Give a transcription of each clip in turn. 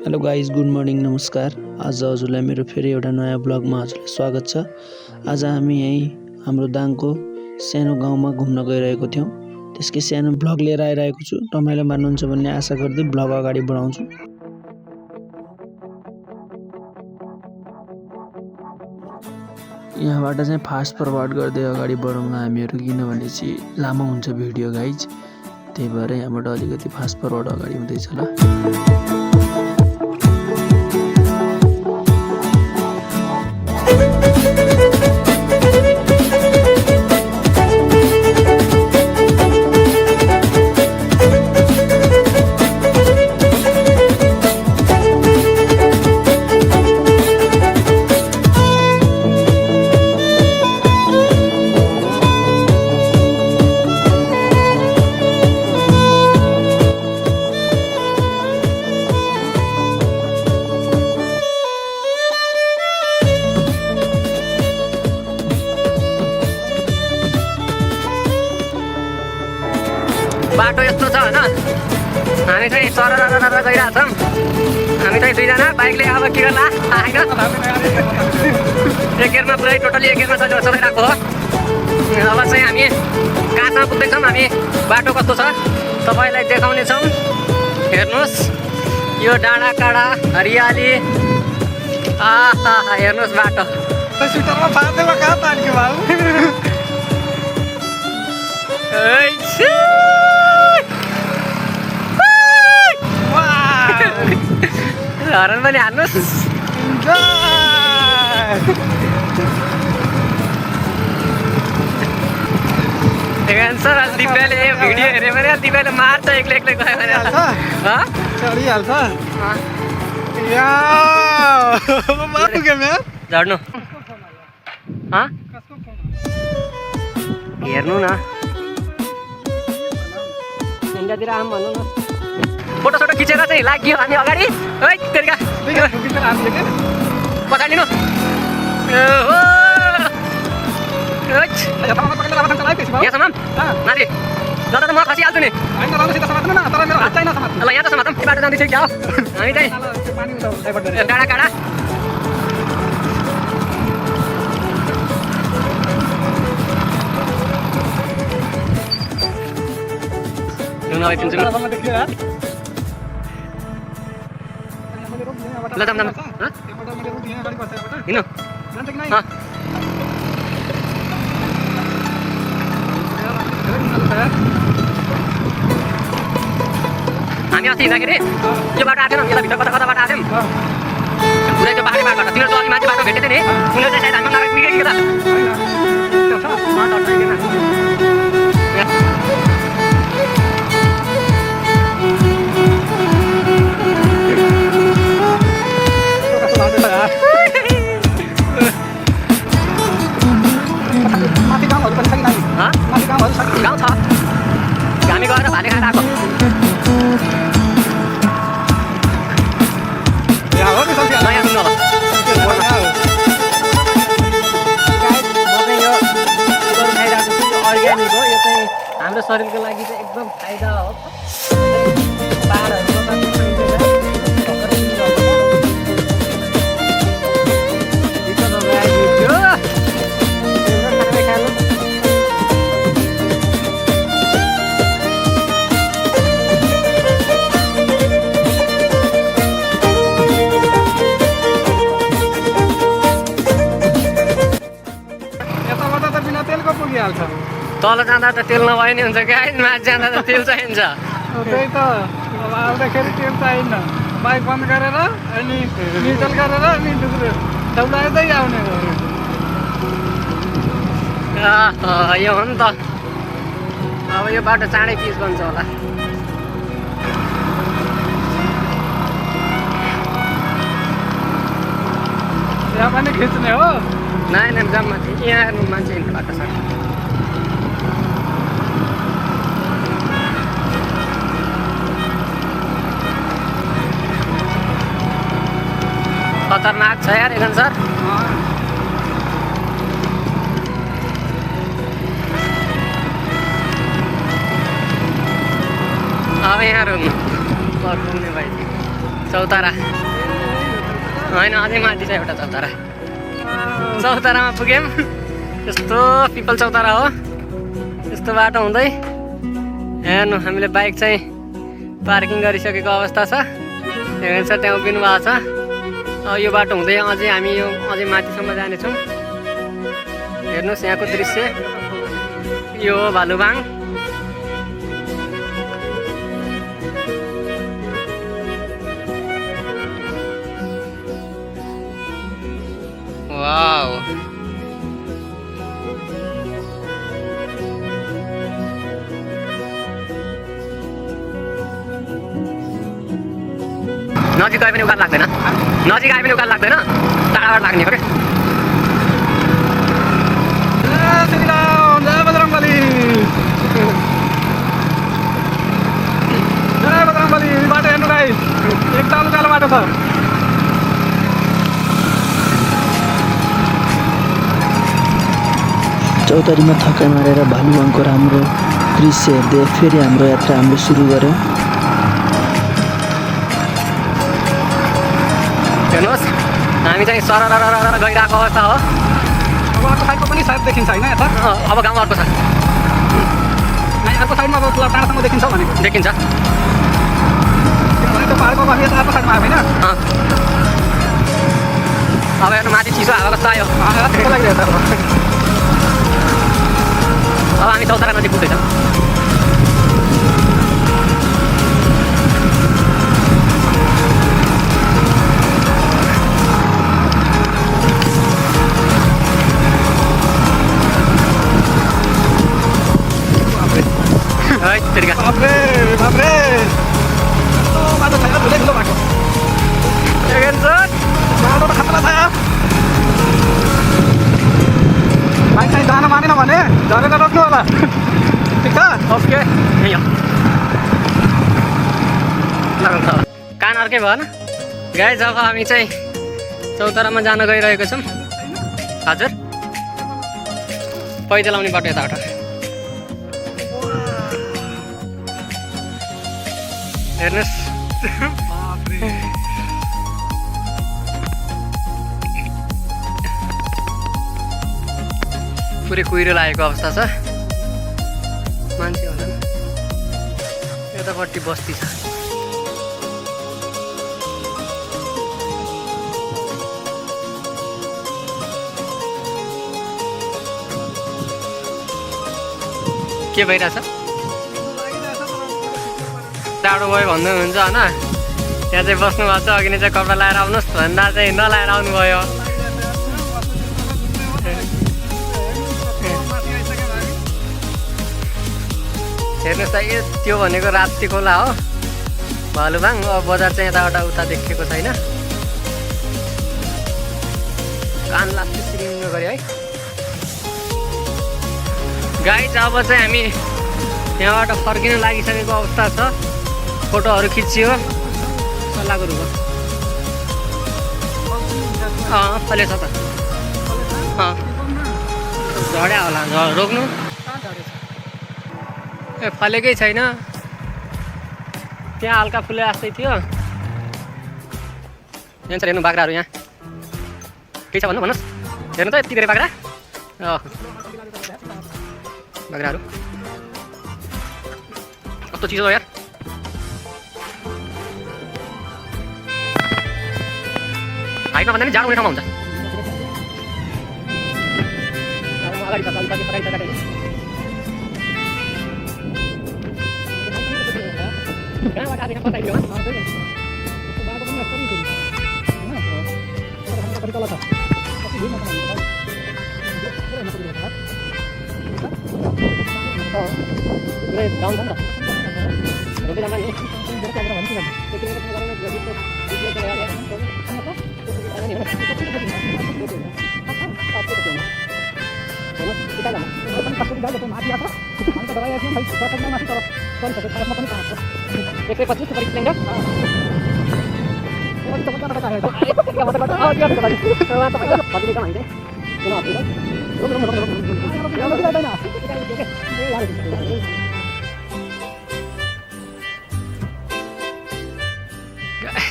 Hello guys, good morning, नमस्कार। आज हजुरलाई मेरो फेरि एउटा नयाँ ब्लगमा हजुरलाई स्वागत छ। आज हामी यहीँ हाम्रो दाङको सानो गाउँमा घुम्न गइरहेको थियौँ। त्यसकै सानो ब्लग लिएर आइरहेको छु। रमाइलो मान्नुहुन्छ भन्ने आशा गर्दै ब्लग अगाडि बढाउँछु। यहाँबाट चाहिँ फास्ट फरवर्ड गर्दै अगाडि बढौँ हामीहरू, किनभने चाहिँ लामो हुन्छ भिडियो गाइज। त्यही भएर यहाँबाट अलिकति फास्ट फरवर्ड अगाडि हुँदैछ ल। बाटो यस्तो छ होइन, हामी चाहिँ सरर गइरहेको छौँ। हामी चाहिँ दुईजना बाइकले अब के गर्ला होइन, एक गियरमा पुरै टोटली एक गियरमा चलाइरहेको हो। अब चाहिँ हामी कहाँसम्म पुग्दैछौँ, हामी बाटो कस्तो छ तपाईँलाई देखाउनेछौँ। हेर्नुहोस् यो डाँडा काँडा हरियाली, आहा हेर्नुहोस् बाटो। हरन पनि हान्नुहोस्। सर दिव्याले भिडियो हेऱ्यो भने दिव्याले मार्छ, एक्लै गयो भने झर्नु हेर्नु न, इन्डियातिर आऊँ भन्नु न। फोटो सोटो खिचेर चाहिँ लाग्यो हामी अगाडि। है तेरिका पछाडि लिनु। यहाँसम्म माथि जता त म खसिहाल्छु नि। ल यहाँ त समातौँ, बाटो जाँदैछ क्या हो। हामी चाहिँ डाँडा काँडा ल जाम जाम हिँड्नु। हामी अस्ति हिँड्दाखेरि यो बाटो आएको थिएन, यसलाई भित्र कता बाटो आएको थियौँ। पुरै त्यो पाहाडी बाटोबाट तिनीहरू त अघि माथि बाटो भेटेको थियो नि, उनीहरू चाहिँ सायद हाम्रो नागरिक निकै के गाउँ छ, हामी गएर भाले खाएर आएको। नयाँ सुन्नु होला, अर्ग्यानिक हो यो चाहिँ, हाम्रो शरीरको लागि चाहिँ एकदम फाइदा हो। तल जाँदा त तेल नभए नि हुन्छ क्या, माथि जाँदा त तेल चाहिन्छ। त्यही त, अब आउँदाखेरि तेल चाहिन्न। बाइक बन्द गरेर अनि न्युट्रल गरेर अनि दौडाउँदै आउने हो। यो हो नि त, अब यो बाटो चाँडै पिच बन्छ होला। यहाँ पनि खिच्ने हो। नाइ जम्मा यहाँ हेर्नु मान्छे हिँड्नु बाटो छ। खतरनाक छ यार एगन सर। अब यहाँ रुक्नु भाइ। चौतारा होइन अझै माथि छ एउटा चौतारा चौतारामा पुग्यौँ यस्तो पिपल चौतारा हो यस्तो बाटो हुँदै हेर्नु हामीले बाइक चाहिँ पार्किङ गरिसकेको अवस्था छ हेर्नु त्यहाँ उभिनु भएको छ अब यो बाटो हुँदै अझै हामी यो अझै माथिसम्म जानेछौँ हेर्नुहोस् यहाँको दृश्य यो हो भालुबाङ वाउ नजिक आए पनि उकालो लाग्दैन नजिक आए पनि उकालो लाग्दैन टाढाबाट लाग्ने हो क्या जय बजरंगबली जय बजरंगबली बाटो हेर्नु गाई एकदम उकालो बाटो छ चौतारीमा थकाइ मारेर भालुवाङको राम्रो दृश्य हेर्दै फेरि हाम्रो यात्रा हामीले सुरु गऱ्यौँ। हेर्नुहोस् हामी चाहिँ सरर गइरहेको अवस्था हो अब अर्को साइडको पनि सायद देखिन्छ होइन यता अब गाउँ अर्को छ अर्को साइडमा अब टाढासम्म देखिन्छ भनेको देखिन्छ त्यो पाहाडको अब यता अर्को साइडमा आयो होइन अब हेर्नु माथि चिसो हावा कस्तो आयो त्यसको लागि अब हामी चौतारा नजिक पुग्दैछौँ बाप्रे बाप्रे कस्तो बाटो छ यार ठुलै ठुलो बाटो बाटो त खतरा छ यार बाइक चाहिँ जान मानेन भने झरेर रोक्नु होला ठिक छ ओके कान अर्कै भएन गाई जब हामी चाहिँ चौतारामा जान गइरहेको छौँ हजुर पैदल आउने बाटो यताबाट हेर्नुहोस् पुरै कुहिरो लागेको अवस्था छ मान्छे होला यतापट्टि बस्ती छ के भइरहेछ टाढो भयो भन्नुहुन्छ होइन त्यहाँ चाहिँ बस्नु भएको छ अघि नै चाहिँ कपडा लगाएर आउनुहोस् भन्दा चाहिँ नलाएर आउनुभयो हेर्नुहोस् त यो त्यो भनेको राप्ती खोला हो भालुबाङ अब बजार चाहिँ यताबाट उता देखिएको छैन कान लास्टै सिरिङ गऱ्यो है गाई चाहिँ अब चाहिँ हामी यहाँबाट फर्किन लागिसकेको अवस्था छ फोटोहरू खिचियो सल्लाहको रुख फलेछ त झड्या होला रोक्नु ए फलेकै छैन त्यहाँ हल्का फुले जस्तै थियो यहाँ हेर्नु बाख्राहरू यहाँ के छ भन्नुहोस् हेर्नु त यति धेरै बाख्रा बाख्राहरू कस्तो चिसो हो यार हाइटमा भन्दा पनि जाडो हुने ठाउँमा हुन्छ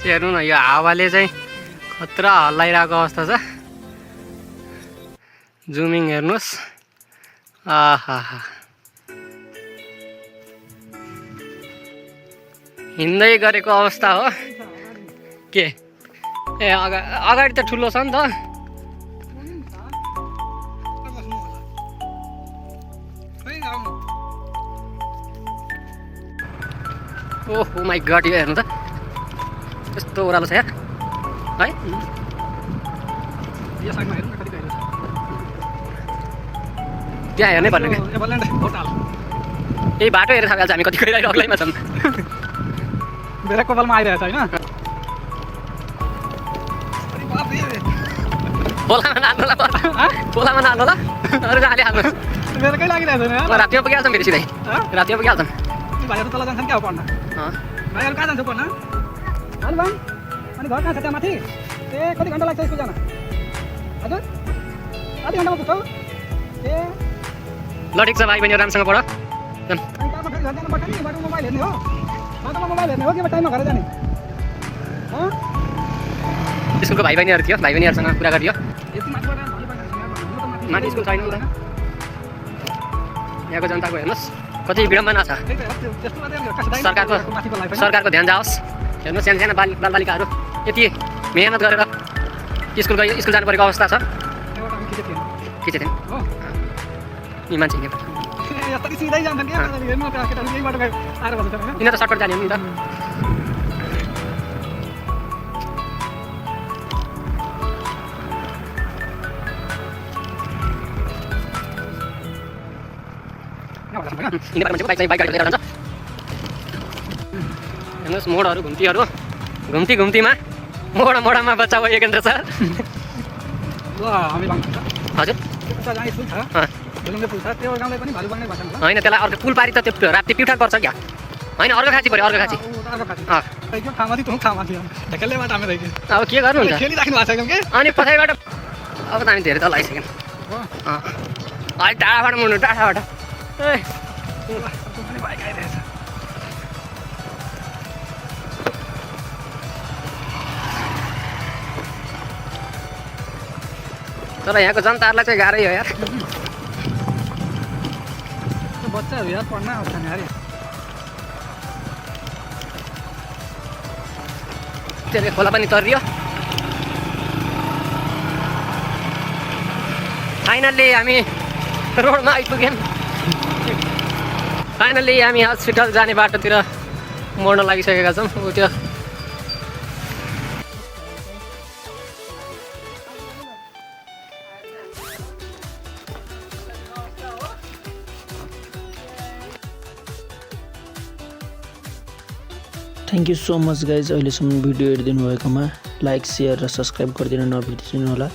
हेर्नु न यो हावाले चाहिँ खतरा हल्लाइरहेको अवस्था छ जुमिङ हेर्नुहोस् आहा हिँड्दै गरेको अवस्था हो के ए अगाडि त ठुलो छ नि त ओह माई गड यो हेर्नु त यस्तो ओह्रालो छ यार है यो साइडमा हेर्नु न कति गहिरो छ त्यहाँ हेर्नै पर्ने क्या एभरल्यान्ड होटल यही बाटो हेरेर थाहा हामी कति गइरहेको अग्लैमा छौँ बेला कपालमा आइरहेछ होइन बोलामा नाच्नु बोलामा नाच्नु ल अरू हाले हाल्नु बेलुकै लागिरहेछ नि रातिमा पुगिहाल्छौँ फेरि सिधै रातिमा पुगिहाल्छौँ भाइहरू तल जान्छन् क्या हो पढ्न भाइहरू कहाँ जान्छ पढ्न अनि भाइ अनि घर कहाँ छ त्यहाँ माथि ए कति घन्टा लाग्छ स्कुल जान हजुर कति घन्टामा पुग्छौ ए ल ठिक छ भाइ बहिनी राम्रोसँग पढ अनि काममा फेरि घर जानुपर्छ नि बाटोमा मोबाइल हेर्ने हो बाटोमा मोबाइल हेर्ने हो कि टाइममा घर जाने स्कुलको भाइ बहिनीहरू थियो भाइ बहिनीहरूसँग कुरा गरियो यति माथिबाट माथि स्कुल छैन नि त यहाँको जनताको हेर्नुहोस् कति विडम्बना छ सरकारको ध्यान जाओस् हेर्नुहोस् सानो सानो बालबालिकाहरू यति मेहनत गरेर स्कुल जानु परेको अवस्था छ खिचेको थिएँ यी मान्छे यिनीहरू त सर्टकट जाने हो नि त मान्छेको बाइक चाहिँ बाइक गाडी लिएर जान्छ हेर्नुहोस् मोडहरू घुम्तीहरू घुम्तीमा मोडामा बच्चा भयो योगेन्द्र सर हजुर होइन त्यसलाई अर्को पुल पारी त त्यो राप्ती प्युठान पर्छ क्या होइन अर्को खाँची पऱ्यो अर्को खाँची अब के गर्नुहुन्छ अनि पछाडिबाट अब त हामी धेरै तल आइसक्यौँ अलिक टाढाबाट मुड्नु टाढाबाट तर यहाँको जनताहरूलाई चाहिँ गाह्रै हो यार बच्चाहरू यार पढ्न आउँछ नि अरे त्यसले खोला पनि तरियो फाइनल्ली हामी रोडमा आइपुग्यौँ फाइनल्ली हामी हस्पिटल जाने बाटोतिर मोड्न लागिसकेका छौँ त्यो thank you so much guys अहिलेसम्म भिडियो हेरिदिनु भएकोमा लाइक सेयर र सब्सक्राइब गरिदिन नबिर्सिनु होला